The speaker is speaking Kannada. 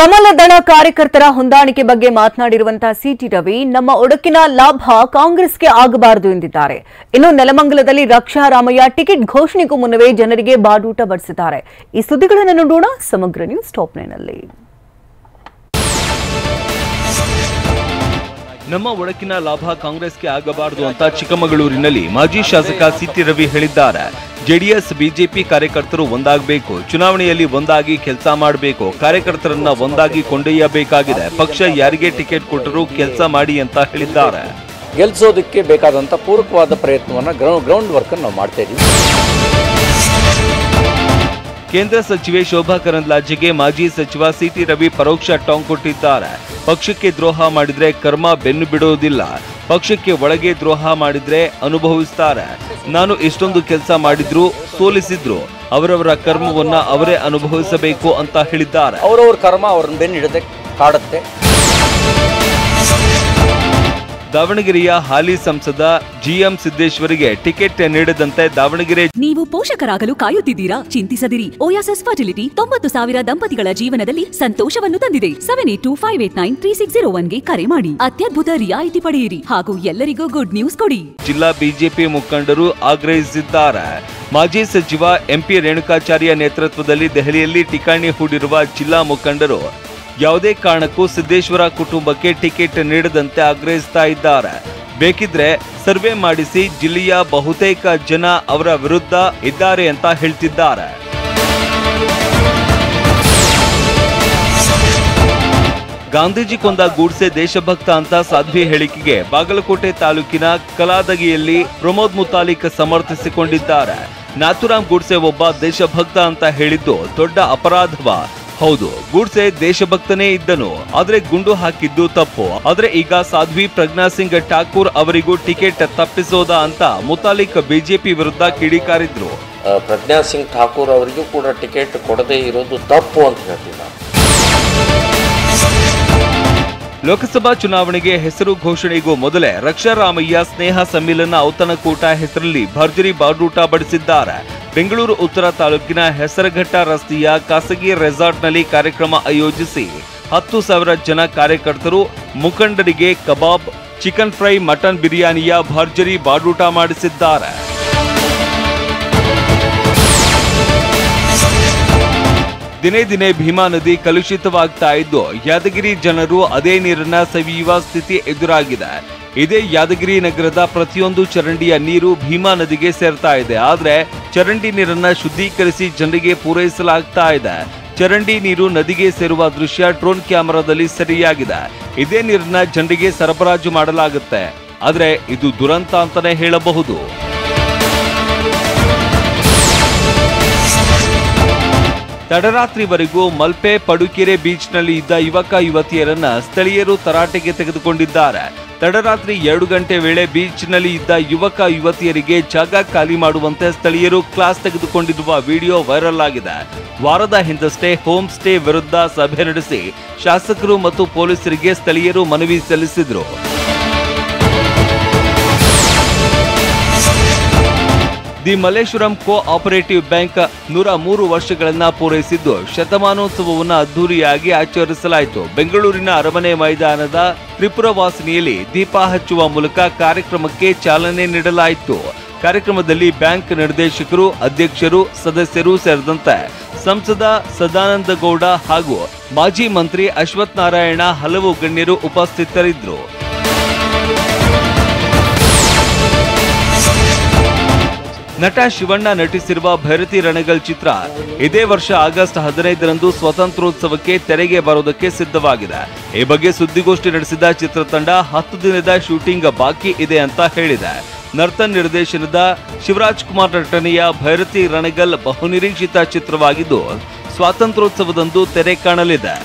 ಕಮಲ ದಳ ಕಾರ್ಯಕರ್ತರ ಹೊಂದಾಣಿಕೆ ಬಗ್ಗೆ ಮಾತನಾಡಿರುವಂತಹ ಸಿಟಿ ರವಿ ನಮ್ಮ ಒಡಕಿನ ಲಾಭ ಕಾಂಗ್ರೆಸ್ಗೆ ಆಗಬಾರದು ಎಂದಿದ್ದಾರೆ. ಇನ್ನು ನೆಲಮಂಗಲದಲ್ಲಿ ರಕ್ಷಾ ರಾಮಯ್ಯ ಟಿಕೆಟ್ ಘೋಷಣೆಗೂ ಮುನ್ನವೇ ಜನರಿಗೆ ಬಾಡೂಟ ಬಡಿಸಿದ್ದಾರೆ. ಈ ಸುದ್ದಿಗಳನ್ನು ನೋಡೋಣ ಸಮಗ್ರ ನ್ಯೂಸ್ ಟಾಪ್ 9 ನಲ್ಲಿ. ನಮ್ಮ ಒಡಕಿನ ಲಾಭ ಕಾಂಗ್ರೆಸ್ಗೆ ಆಗಬಾರದು ಅಂತ ಚಿಕ್ಕಮಗಳೂರಿನಲ್ಲಿ ಮಾಜಿ ಶಾಸಕ ಸಿಟಿ ರವಿ ಹೇಳಿದ್ದಾರೆ. ಜೆಡಿಎಸ್ ಬಿಜೆಪಿ ಕಾರ್ಯಕರ್ತರು ಒಂದಾಗಬೇಕು, ಚುನಾವಣೆಯಲ್ಲಿ ಒಂದಾಗಿ ಕೆಲಸ ಮಾಡಬೇಕು, ಕಾರ್ಯಕರ್ತರನ್ನ ಒಂದಾಗಿ ಕೊಂಡೊಯ್ಯಬೇಕಾಗಿದೆ. ಪಕ್ಷ ಯಾರಿಗೆ ಟಿಕೆಟ್ ಕೊಟ್ಟರೂ ಕೆಲಸ ಮಾಡಿ ಅಂತ ಹೇಳಿದ್ದಾರೆ. ಗೆಲ್ಲಿಸೋದಕ್ಕೆ ಬೇಕಾದಂತ ಪೂರಕವಾದ ಪ್ರಯತ್ನವನ್ನ ಗ್ರೌಂಡ್ ವರ್ಕ್ ನಾವು ಮಾಡ್ತಾ ಇದ್ದೀವಿ. ಕೇಂದ್ರ ಸಚಿವೆ ಶೋಭಾ ಕರಂದ್ಲಾಜೆಗೆ ಮಾಜಿ ಸಚಿವ ಸಿಟಿ ರವಿ ಪರೋಕ್ಷ ಟಾಂಗ್ ಕೊಟ್ಟಿದ್ದಾರೆ. ಪಕ್ಷಕ್ಕೆ ದ್ರೋಹ ಮಾಡಿದ್ರೆ ಕರ್ಮ ಬೆನ್ನು ಬಿಡೋದಿಲ್ಲ, ಪಕ್ಷಕ್ಕೆ ಒಳಗೆ ದ್ರೋಹ ಮಾಡಿದ್ರೆ ಅನುಭವಿಸ್ತಾರೆ. ನಾನು ಎಷ್ಟೊಂದು ಕೆಲಸ ಮಾಡಿದ್ರು, ಸೋಲಿಸಿದ್ರು, ಅವರವರ ಕರ್ಮವನ್ನ ಅವರೇ ಅನುಭವಿಸಬೇಕು ಅಂತ ಹೇಳಿದ್ದಾರೆ. ಅವರವರ ಕರ್ಮ ಅವ್ರನ್ನ ಬೆನ್ನು ಹಿಡದೆ ಕಾಡುತ್ತೆ. ದಾವಣಗೆರೆಯ ಹಾಲಿ ಸಂಸದ ಜಿಎಂ ಸಿದ್ದೇಶ್ವರಿಗೆ ಟಿಕೆಟ್ ನೀಡದಂತೆ ದಾವಣಗೆರೆ. ನೀವು ಪೋಷಕರಾಗಲು ಕಾಯುತ್ತಿದ್ದೀರಾ? ಚಿಂತಿಸದಿರಿ. ಓಯಾಸಿಸ್ ಫರ್ಟಿಲಿಟಿ 90,000 ದಂಪತಿಗಳ ಜೀವನದಲ್ಲಿ ಸಂತೋಷವನ್ನು ತಂದಿದೆ. 7825893601ಗೆ ಕರೆ ಮಾಡಿ ಅತ್ಯದ್ಭುತ ರಿಯಾಯಿತಿ ಪಡೆಯಿರಿ ಹಾಗೂ ಎಲ್ಲರಿಗೂ ಗುಡ್ ನ್ಯೂಸ್ ಕೊಡಿ. ಜಿಲ್ಲಾ ಬಿಜೆಪಿ ಮುಖಂಡರು ಆಗ್ರಹಿಸಿದ್ದಾರೆ. ಮಾಜಿ ಸಚಿವ ಎಂಪಿ ರೇಣುಕಾಚಾರ್ಯ ನೇತೃತ್ವದಲ್ಲಿ ದೆಹಲಿಯಲ್ಲಿ ಠಿಕಾಣಿ ಹೂಡಿರುವ ಜಿಲ್ಲಾ ಮುಖಂಡರು ಯಾವುದೇ ಕಾರಣಕ್ಕೂ ಸಿದ್ದೇಶ್ವರ ಕುಟುಂಬಕ್ಕೆ ಟಿಕೆಟ್ ನೀಡದಂತೆ ಆಗ್ರಹಿಸ್ತಾ ಇದ್ದಾರೆ. ಬೇಕಿದ್ರೆ ಸರ್ವೆ ಮಾಡಿಸಿ, ಜಿಲ್ಲೆಯ ಬಹುತೇಕ ಜನ ಅವರ ವಿರುದ್ಧ ಇದ್ದಾರೆ ಅಂತ ಹೇಳ್ತಿದ್ದಾರೆ. ಗಾಂಧೀಜಿ ಕೊಂದ ಗೂಡ್ಸೆ ದೇಶಭಕ್ತ ಅಂತ ಸಾಧ್ವಿ ಹೇಳಿಕೆಗೆ ಬಾಗಲಕೋಟೆ ತಾಲೂಕಿನ ಕಲಾದಗಿಯಲ್ಲಿ ಪ್ರಮೋದ್ ಮುತಾಲಿಕ್ ಸಮರ್ಥಿಸಿಕೊಂಡಿದ್ದಾರೆ. ನಾಥುರಾಮ್ ಗೂಡ್ಸೆ ಒಬ್ಬ ದೇಶಭಕ್ತ ಅಂತ ಹೇಳಿದ್ದು ದೊಡ್ಡ ಅಪರಾಧವ? ಹೌದು, ಗೂಡ್ಸೆ ದೇಶಭಕ್ತನೇ ಇದ್ದನು, ಆದ್ರೆ ಗುಂಡು ಹಾಕಿದ್ದು ತಪ್ಪು. ಆದ್ರೆ ಈಗ ಸಾಧ್ವಿ ಪ್ರಜ್ಞಾ ಸಿಂಗ್ ಠಾಕೂರ್ ಅವರಿಗೂ ಟಿಕೆಟ್ ತಪ್ಪಿಸೋದ ಅಂತ ಮುತಾಲಿಕ್ ಬಿಜೆಪಿ ವಿರುದ್ಧ ಕಿಡಿಕಾರಿದ್ರು. ಪ್ರಜ್ಞಾ ಸಿಂಗ್ ಠಾಕೂರ್ ಅವರಿಗೂ ಕೂಡ ಟಿಕೆಟ್ ಕೊಡದೇ ಇರೋದು ತಪ್ಪು ಅಂತ ಹೇಳ್ತಿಲ್ಲ. ಲೋಕಸಭಾ ಚುನಾವಣೆಗೆ ಹೆಸರು ಘೋಷಣೆಗೂ ಮೊದಲೇ ರಕ್ಷಾ ರಾಮಯ್ಯ ಸ್ನೇಹ ಸಮ್ಮಿಲನ ಔತಣಕೂಟ ಹೆಸರಲ್ಲಿ ಭರ್ಜರಿ ಬಾಡೂಟ ಬಡಿಸಿದ್ದಾರೆ. ಬೆಂಗಳೂರು ಉತ್ತರ ತಾಲೂಕಿನ ಹೆಸರಘಟ್ಟ ರಸ್ತೆಯ ಖಾಸಗಿ ರೆಸಾರ್ಟ್ನಲ್ಲಿ ಕಾರ್ಯಕ್ರಮ ಆಯೋಜಿಸಿ 10,000 ಜನ ಕಾರ್ಯಕರ್ತರು ಮುಖಂಡರಿಗೆ ಕಬಾಬ್, ಚಿಕನ್ ಫ್ರೈ, ಮಟನ್ ಬಿರಿಯಾನಿಯ ಭರ್ಜರಿ ಬಾಡೂಟ ಮಾಡಿಸಿದ್ದಾರೆ. ದಿನೇ ದಿನೇ ಭೀಮಾ ನದಿ ಕಲುಷಿತವಾಗ್ತಾ ಇದ್ದು ಯಾದಗಿರಿ ಜನರು ಅದೇ ನೀರನ್ನ ಸವಿಯುವ ಸ್ಥಿತಿ ಎದುರಾಗಿದೆ. ಇದೇ ಯಾದಗಿರಿ ನಗರದ ಪ್ರತಿಯೊಂದು ಚರಂಡಿಯ ನೀರು ಭೀಮಾ ನದಿಗೆ ಸೇರ್ತಾ ಇದೆ. ಆದ್ರೆ ಚರಂಡಿ ನೀರನ್ನ ಶುದ್ಧೀಕರಿಸಿ ಜನರಿಗೆ ಪೂರೈಸಲಾಗ್ತಾ ಇದೆ. ಚರಂಡಿ ನೀರು ನದಿಗೆ ಸೇರುವ ದೃಶ್ಯ ಡ್ರೋನ್ ಕ್ಯಾಮೆರಾದಲ್ಲಿ ಸೆರೆಯಾಗಿದೆ. ಇದೇ ನೀರನ್ನ ಜನರಿಗೆ ಸರಬರಾಜು ಮಾಡಲಾಗುತ್ತೆ. ಆದ್ರೆ ಇದು ದುರಂತ ಅಂತಾನೆ ಹೇಳಬಹುದು. ತಡರಾತ್ರಿವರೆಗೂ ಮಲ್ಪೆ ಪಡುಕೆರೆ ಬೀಚ್ನಲ್ಲಿ ಇದ್ದ ಯುವಕ ಯುವತಿಯರನ್ನ ಸ್ಥಳೀಯರು ತರಾಟೆಗೆ ತೆಗೆದುಕೊಂಡಿದ್ದಾರೆ. ತಡರಾತ್ರಿ 2 ಗಂಟೆ ವೇಳೆ ಬೀಚ್ನಲ್ಲಿ ಇದ್ದ ಯುವಕ ಯುವತಿಯರಿಗೆ ಜಾಗ ಖಾಲಿ ಮಾಡುವಂತೆ ಸ್ಥಳೀಯರು ಕ್ಲಾಸ್ ತೆಗೆದುಕೊಂಡಿರುವ ವಿಡಿಯೋ ವೈರಲ್ ಆಗಿದೆ. ವಾರದ ಹಿಂದಷ್ಟೇ ಹೋಮ್ ಸ್ಟೇ ವಿರುದ್ಧ ಸಭೆ ನಡೆಸಿ ಶಾಸಕರು ಮತ್ತು ಪೊಲೀಸರಿಗೆ ಸ್ಥಳೀಯರು ಮನವಿ ಸಲ್ಲಿಸಿದ್ರು. The Malleshwaram cooperative bank 103 ವರ್ಷಗಳನ್ನ ಪೂರೈಸಿದ್ದು ಶತಮಾನೋತ್ಸವವನ್ನು ಅದ್ದೂರಿಯಾಗಿ ಆಚರಿಸಲಾಯಿತು. ಬೆಂಗಳೂರಿನ ಅರಮನೆ ಮೈದಾನದ ತ್ರಿಪುರವಾಸಿನಿಯಲ್ಲಿ ದೀಪ ಹಚ್ಚುವ ಮೂಲಕ ಕಾರ್ಯಕ್ರಮಕ್ಕೆ ಚಾಲನೆ ನೀಡಲಾಯಿತು. ಕಾರ್ಯಕ್ರಮದಲ್ಲಿ ಬ್ಯಾಂಕ್ ನಿರ್ದೇಶಕರು, ಅಧ್ಯಕ್ಷರು, ಸದಸ್ಯರು ಸೇರಿದಂತೆ ಸಂಸದ ಸದಾನಂದ ಗೌಡ ಹಾಗೂ ಮಾಜಿ ಮಂತ್ರಿ ಅಶ್ವಥ್ ನಾರಾಯಣ ಹಲವು ಗಣ್ಯರು ಉಪಸ್ಥಿತರಿದ್ದರು. ನಟ ಶಿವಣ್ಣ ನಟಿಸಿರುವ ಭೈರತಿ ರಣಗಲ್ ಚಿತ್ರ ಇದೇ ವರ್ಷ ಆಗಸ್ಟ್ 15ರಂದು ಸ್ವಾತಂತ್ರ್ಯೋತ್ಸವಕ್ಕೆ ತೆರೆಗೆ ಬರೋದಕ್ಕೆ ಸಿದ್ಧವಾಗಿದೆ. ಈ ಬಗ್ಗೆ ಸುದ್ದಿಗೋಷ್ಠಿ ನಡೆಸಿದ ಚಿತ್ರತಂಡ 10 ದಿನದ ಶೂಟಿಂಗ್ ಬಾಕಿ ಇದೆ ಅಂತ ಹೇಳಿದೆ. ನರ್ತನ್ ನಿರ್ದೇಶನದ ಶಿವರಾಜ್ ಕುಮಾರ್ ನಟನೆಯ ಭೈರತಿ ರಣಗಲ್ ಬಹುನಿರೀಕ್ಷಿತ ಚಿತ್ರವಾಗಿದ್ದು ಸ್ವಾತಂತ್ರ್ಯೋತ್ಸವದಂದು ತೆರೆ ಕಾಣಲಿದೆ.